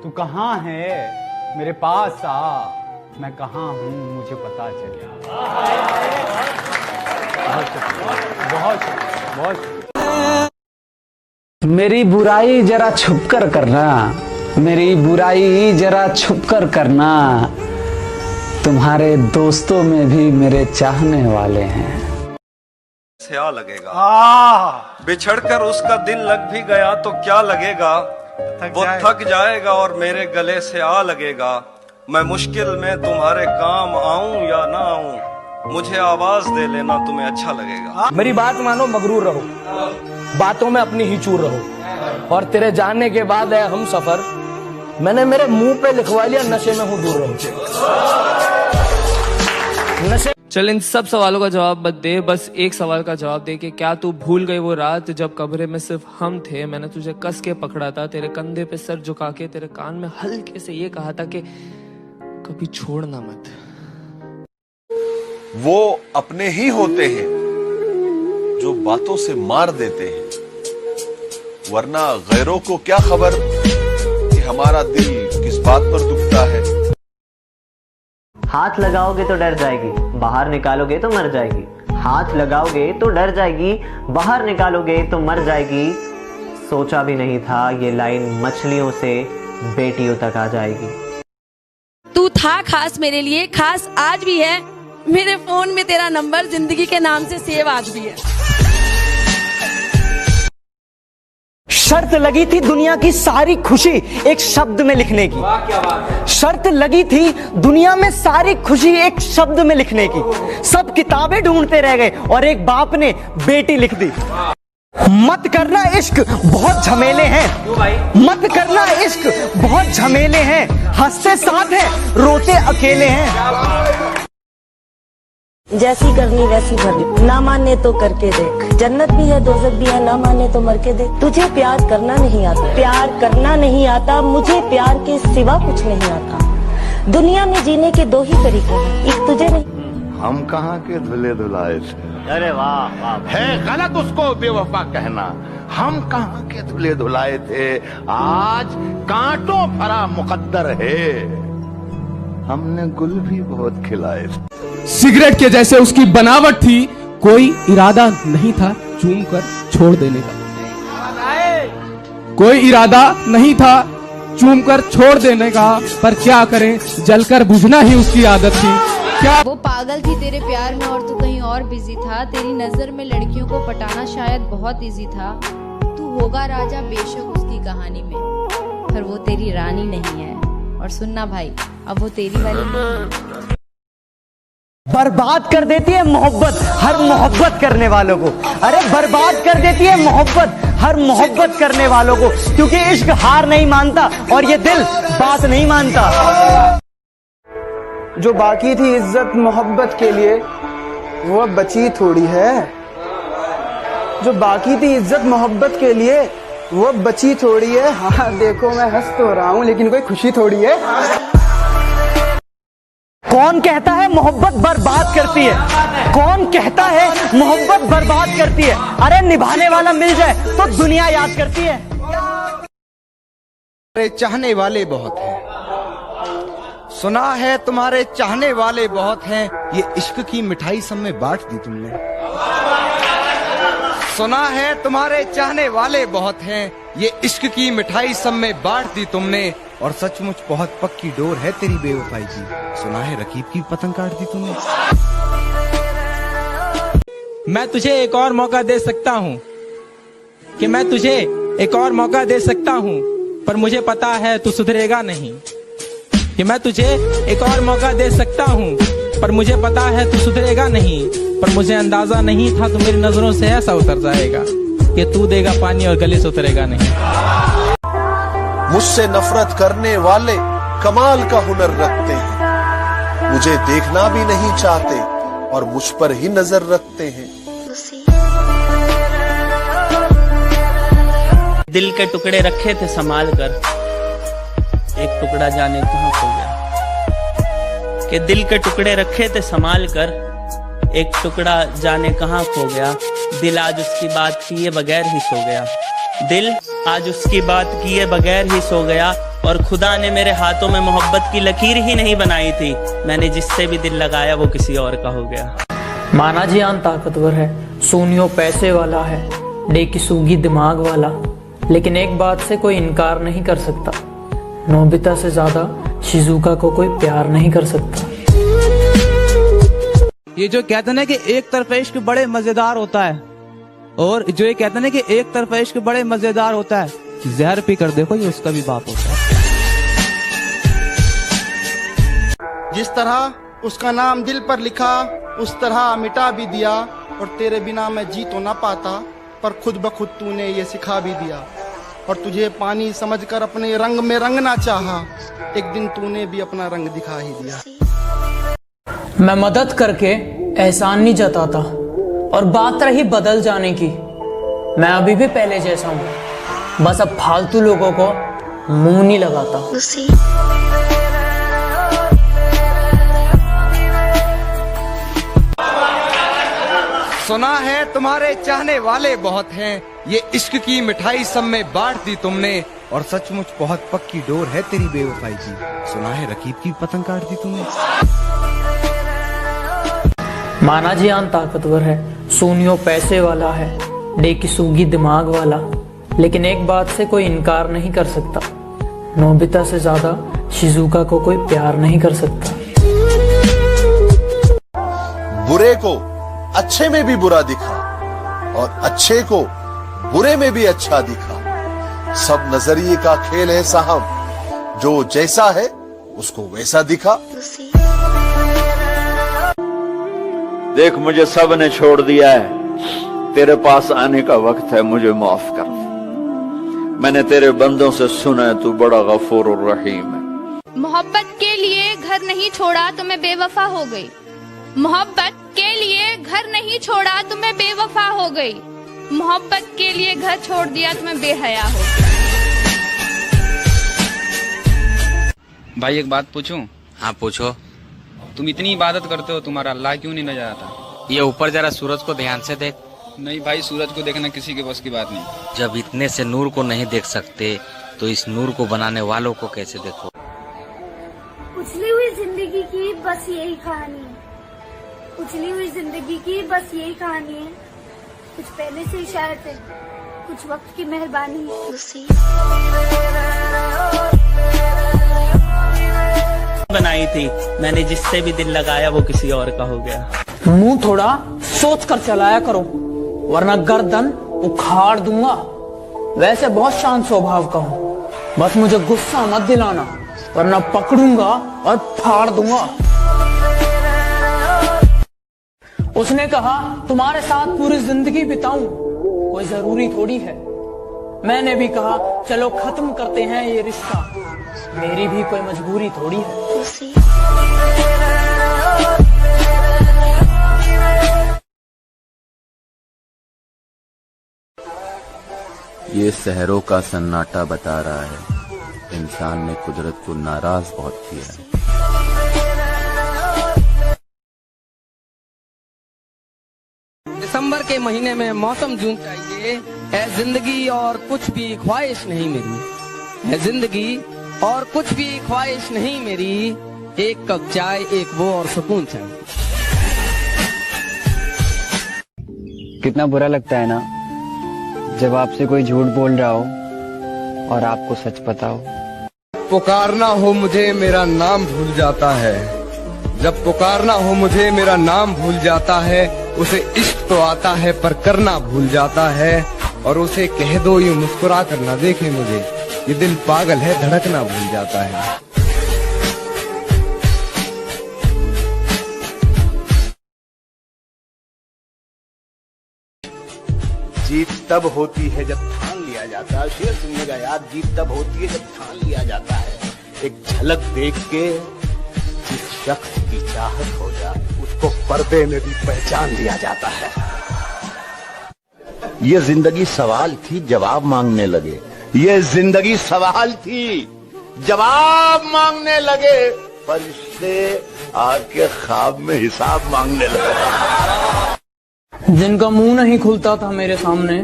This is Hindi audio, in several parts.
तू कहाँ है, मेरे पास आ, मैं कहाँ हूँ मुझे पता चले। बहुत शुक्रिया, बहुत शुक्रिया, बहुत शुक्रिया। मेरी बुराई जरा छुप कर करना, मेरी बुराई जरा छुप कर करना, तुम्हारे दोस्तों में भी मेरे चाहने वाले हैं। क्या लगेगा, बिछड़कर उसका दिल लग भी गया तो क्या लगेगा, वो थक जाएगा और मेरे गले से आ लगेगा। मैं मुश्किल में तुम्हारे काम आऊं या ना आऊं, मुझे आवाज दे लेना तुम्हें अच्छा लगेगा। मेरी बात मानो, मगरूर रहो, बातों में अपनी ही चूर रहो, और तेरे जानने के बाद है हम सफर, मैंने मेरे मुंह पे लिखवा लिया नशे में हूँ दूर रहो। नशे चल इन सब सवालों का जवाब मत दे, बस एक सवाल का जवाब दे कि क्या तू भूल गई वो रात जब कमरे में सिर्फ हम थे, मैंने तुझे कस के पकड़ा था, तेरे कंधे पे सर झुका के तेरे कान में हल्के से ये कहा था कि कभी छोड़ना मत। वो अपने ही होते हैं जो बातों से मार देते हैं, वरना गैरों को क्या खबर कि हमारा दिल किस बात पर दुखता है। हाथ लगाओगे तो डर जाएगी, बाहर निकालोगे तो मर जाएगी। हाथ लगाओगे तो डर जाएगी, बाहर निकालोगे तो मर जाएगी। सोचा भी नहीं था ये लाइन मछलियों से बेटियों तक आ जाएगी। तू था खास मेरे लिए, खास आज भी है, मेरे फोन में तेरा नंबर जिंदगी के नाम से सेव आज भी है। शर्त लगी थी दुनिया की सारी खुशी एक शब्द में लिखने की। वाह क्या बात है। शर्त लगी थी दुनिया में सारी खुशी एक शब्द में लिखने की। सब किताबें ढूंढते रह गए और एक बाप ने बेटी लिख दी। मत करना इश्क बहुत झमेले हैं, मत करना इश्क बहुत झमेले हैं, हंसते साथ हैं रोते अकेले हैं। जैसी करनी वैसी भरनी, ना माने तो करके देख, जन्नत भी है दोज़ख भी है, ना माने तो मर के देख। तुझे प्यार करना नहीं आता, प्यार करना नहीं आता, मुझे प्यार के सिवा कुछ नहीं आता। दुनिया में जीने के दो ही तरीके हैं, एक तुझे नहीं। हम कहाँ के धुले धुलाए थे। अरे वाह वाह, है गलत उसको बेवफा कहना। हम कहाँ के धुले धुलाए थे, आज कांटों भरा मुकद्दर है। हमने गुल भी बहुत खिलाए थे। सिगरेट के जैसे उसकी बनावट थी, कोई इरादा नहीं था चूम कर छोड़ देने का, कोई इरादा नहीं था चूम कर छोड़ देने का, पर क्या करें जलकर बुझना ही उसकी आदत थी। क्या वो पागल थी तेरे प्यार में और तू कहीं और बिजी था, तेरी नजर में लड़कियों को पटाना शायद बहुत इजी था। तू होगा राजा बेशक उसकी कहानी में, पर वो तेरी रानी नहीं है। और सुनना भाई, अब वो तेरी वाली नहीं। बर्बाद कर देती है मोहब्बत हर मोहब्बत करने वालों को। अरे बर्बाद कर देती है मोहब्बत हर मोहब्बत करने वालों को, क्योंकि इश्क हार नहीं मानता और ये दिल बात नहीं मानता। जो बाकी थी इज्जत मोहब्बत के लिए वो अब बची थोड़ी है। जो बाकी थी इज्जत मोहब्बत के लिए वो अब बची थोड़ी है। हाँ देखो मैं हंस तो रहा हूँ लेकिन कोई खुशी थोड़ी है। कौन कहता है मोहब्बत बर्बाद करती है, कौन कहता है मोहब्बत बर्बाद करती है। अरे निभाने वाला मिल जाए तो दुनिया याद करती है। तुम्हारे चाहने वाले बहुत हैं, सुना है तुम्हारे चाहने वाले बहुत हैं, ये इश्क की मिठाई सब में बांट दी तुमने। सुना है तुम्हारे चाहने वाले बहुत हैं, ये इश्क की मिठाई सब में बांट दी तुमने। और सचमुच बहुत पक्की डोर है तेरी बेवफाई की, सुना है रकीब की पतंग काट दी तुमने। मैं तुझे एक और मौका दे सकता हूँ, कि मैं तुझे एक और मौका दे सकता हूँ, पर मुझे पता है तू सुधरेगा नहीं। कि मैं तुझे एक और मौका दे सकता हूँ, पर मुझे पता है तू सुधरेगा नहीं। पर मुझे अंदाजा नहीं था तू मेरी नजरों से ऐसा उतर जाएगा कि तू देगा पानी और गले से उतरेगा नहीं। मुझसे नफरत करने वाले कमाल का हुनर रखते हैं, मुझे देखना भी नहीं चाहते और मुझ पर ही नजर रखते हैं। दिल के टुकड़े रखे थे संभाल कर, एक टुकड़ा जाने कहाँ खो गया। कि दिल के टुकड़े रखे थे संभाल कर, एक टुकड़ा जाने कहाँ खो गया। दिल आज उसकी बात किए बगैर ही सो गया, दिल आज उसकी बात किए बगैर ही सो गया। और खुदा ने मेरे हाथों में मोहब्बत की लकीर ही नहीं बनाई थी। मैंने जिससे भी दिल लगाया वो किसी और का हो गया। माना जियान ताकतवर है, सोनियो पैसे वाला है, डेकी सूगी दिमाग वाला, लेकिन एक बात से कोई इनकार नहीं कर सकता, नोबिता से ज्यादा शिजुका को कोई प्यार नहीं कर सकता। ये जो कहते हैं कि एक तरफा इश्क बड़े मजेदार होता है, और जो ये कहते हैं कि एक तरफा इश्क बड़े मजेदार होता है, जहर पी कर देखो ये उसका भी बाप होता है। जिस तरह उसका नाम दिल पर लिखा उस तरह मिटा भी दिया, और तेरे बिना मैं जी तो ना पाता, पर खुद ब खुद तूने ये सिखा भी दिया। और तुझे पानी समझकर अपने रंग में रंगना चाहा, एक दिन तूने भी अपना रंग दिखा ही दिया। मैं मदद करके एहसान नहीं जताता, और बात रही बदल जाने की, मैं अभी भी पहले जैसा हूँ, बस अब फालतू लोगों को मुंह नहीं लगाता। सुना है तुम्हारे चाहने वाले बहुत हैं, ये इश्क की मिठाई सब में बांट दी तुमने, और सचमुच बहुत पक्की डोर है तेरी बेवफाई की। सुना है रकीब की पतंग काट दी तुमने। माना जियान ताकतवर है, सोनियो पैसे वाला है, डेकी सूगी दिमाग वाला, लेकिन एक बात से कोई इनकार नहीं कर सकता, नोबिता से ज्यादा शिजुका को कोई प्यार नहीं कर सकता। बुरे को अच्छे में भी बुरा दिखा, और अच्छे को बुरे में भी अच्छा दिखा। सब नजरिए का खेल है साहब, जो जैसा है उसको वैसा दिखा। देख मुझे सब ने छोड़ दिया है, तेरे पास आने का वक्त है, मुझे माफ कर। मैंने तेरे बंदों से सुना है तू बड़ा गफूर और रहीम है। मोहब्बत के लिए घर नहीं छोड़ा तो मैं बेवफा हो गई, मोहब्बत के लिए घर नहीं छोड़ा तो मैं बेवफा हो गई, मोहब्बत के लिए घर छोड़ दिया तो मैं बेहया हो गई। भाई एक बात पूछूं? हाँ पूछो। तुम इतनी इबादत करते हो, तुम्हारा अल्लाह क्यों नहीं नजर आता? ये ऊपर जरा सूरज को ध्यान से देख। नहीं भाई, सूरज को देखना किसी के बस की बात नहीं। जब इतने से नूर को नहीं देख सकते तो इस नूर को बनाने वालों को कैसे देखो। उछली हुई जिंदगी की बस यही कहानी है, उछली हुई जिंदगी की बस यही कहानी है, कुछ पहले से ही शायद है, कुछ वक्त की मेहरबानी बनाई थी। मैंने जिससे भी दिल लगाया वो किसी और का हो गया। मुंह थोड़ा सोच कर चलाया करो, वरना गर्दन उखाड़ दूंगा। वैसे बहुत शांत स्वभाव का हूँ, बस मुझे गुस्सा मत दिलाना, वरना पकड़ूंगा और फाड़ दूंगा। उसने कहा तुम्हारे साथ पूरी जिंदगी बिताऊं, कोई जरूरी थोड़ी है। मैंने भी कहा चलो खत्म करते हैं ये रिश्ता, मेरी भी कोई मजबूरी थोड़ी है। ये शहरों का सन्नाटा बता रहा है, इंसान ने कुदरत को नाराज बहुत किया है। दिसंबर के महीने में मौसम जून चाहिए, है जिंदगी और कुछ भी ख्वाहिश नहीं मेरी, है जिंदगी और कुछ भी ख्वाहिश नहीं मेरी, एक कप चाय एक वो और सुकून चाहिए। कितना बुरा लगता है ना जब आपसे कोई झूठ बोल रहा हो और आपको सच पता हो। पुकारना हो मुझे मेरा नाम भूल जाता है, जब पुकारना हो मुझे मेरा नाम भूल जाता है, उसे इश्क तो आता है पर करना भूल जाता है, और उसे कह दो यूं मुस्कुरा कर ना देखे मुझे, ये दिल पागल है धड़कना भूल जाता है। जीत तब होती है जब ठान लिया जाता है, शेर सुनने याद, जीत तब होती है जब ठान लिया जाता है। एक झलक देख के जिस शख्स की चाहत हो जाए उसको पर्दे में भी पहचान लिया जाता है। ये जिंदगी सवाल थी जवाब मांगने लगे, ये जिंदगी सवाल थी जवाब मांगने लगे, फरिश्ते आके ख्वाब में हिसाब मांगने लगे। जिनका मुंह नहीं खुलता था मेरे सामने,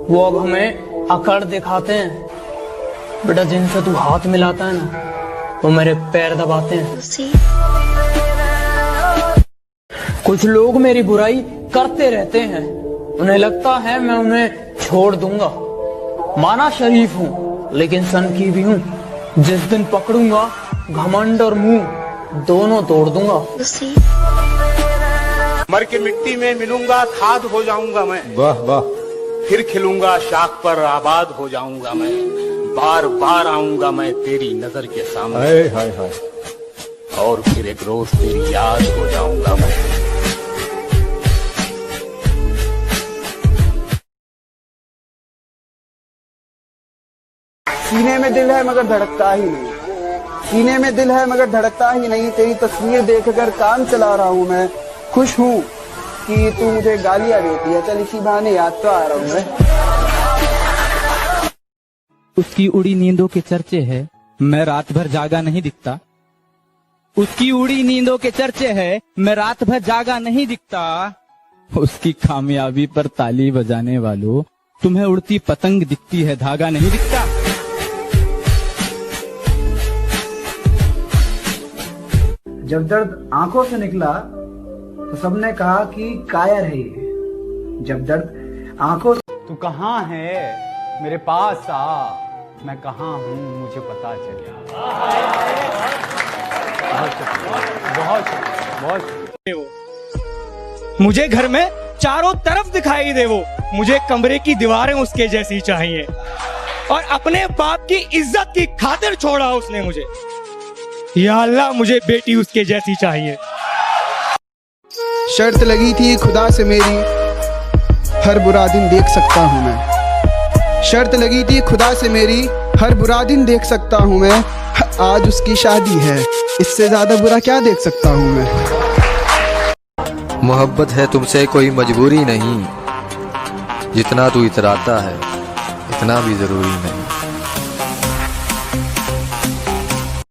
वो अब हमें अकड़ दिखाते हैं। बेटा जिनसे तू हाथ मिलाता है ना वो मेरे पैर दबाते हैं। कुछ लोग मेरी बुराई करते रहते हैं, उन्हें लगता है मैं उन्हें छोड़ दूंगा। माना शरीफ हूँ लेकिन सन की भी हूँ। जिस दिन पकड़ूंगा घमंड और मुंह दोनों तोड़ दूंगा। मर के मिट्टी में मिलूंगा, खाद हो जाऊंगा मैं। वाह वाह। फिर खिलूंगा, शाख पर आबाद हो जाऊंगा मैं। बार बार आऊंगा मैं तेरी नजर के सामने। हाय हाय हाय। और फिर एक रोज तेरी याद हो जाऊंगा मैं। सीने में दिल है मगर धड़कता ही नहीं, सीने में दिल है मगर धड़कता ही नहीं। तेरी तस्वीर देखकर काम चला रहा हूँ मैं। खुश हूँ कि तू मुझे गालियां देती है, चल इसी बहाने याद तो आ रहा हूँ मैं। उसकी उड़ी नींदों के चर्चे है, मैं रात भर जागा नहीं दिखता। उसकी उड़ी नींदों के चर्चे है, मैं रात भर जागा नहीं दिखता। उसकी कामयाबी पर ताली बजाने वालों, तुम्हें उड़ती पतंग दिखती है, धागा नहीं दिखता। जब दर्द आंखों से निकला तो सबने कहा कि कायर है ये। जब दर्द आंखों से... तू कहाँ है मेरे पास आ, मैं कहाँ हूँ मुझे पता चले। बहुत मुझे घर में चारों तरफ दिखाई दे वो, मुझे कमरे की दीवारें उसके जैसी चाहिए। और अपने बाप की इज्जत की खातिर छोड़ा उसने मुझे। या अल्लाह मुझे बेटी उसके जैसी चाहिए। शर्त लगी थी खुदा से मेरी, हर बुरा दिन देख सकता हूँ मैं। शर्त लगी थी खुदा से मेरी, हर बुरा दिन देख सकता हूँ मैं। आज उसकी शादी है, इससे ज्यादा बुरा क्या देख सकता हूँ मैं। मोहब्बत है तुमसे कोई मजबूरी नहीं, जितना तू इतराता है इतना भी जरूरी नहीं।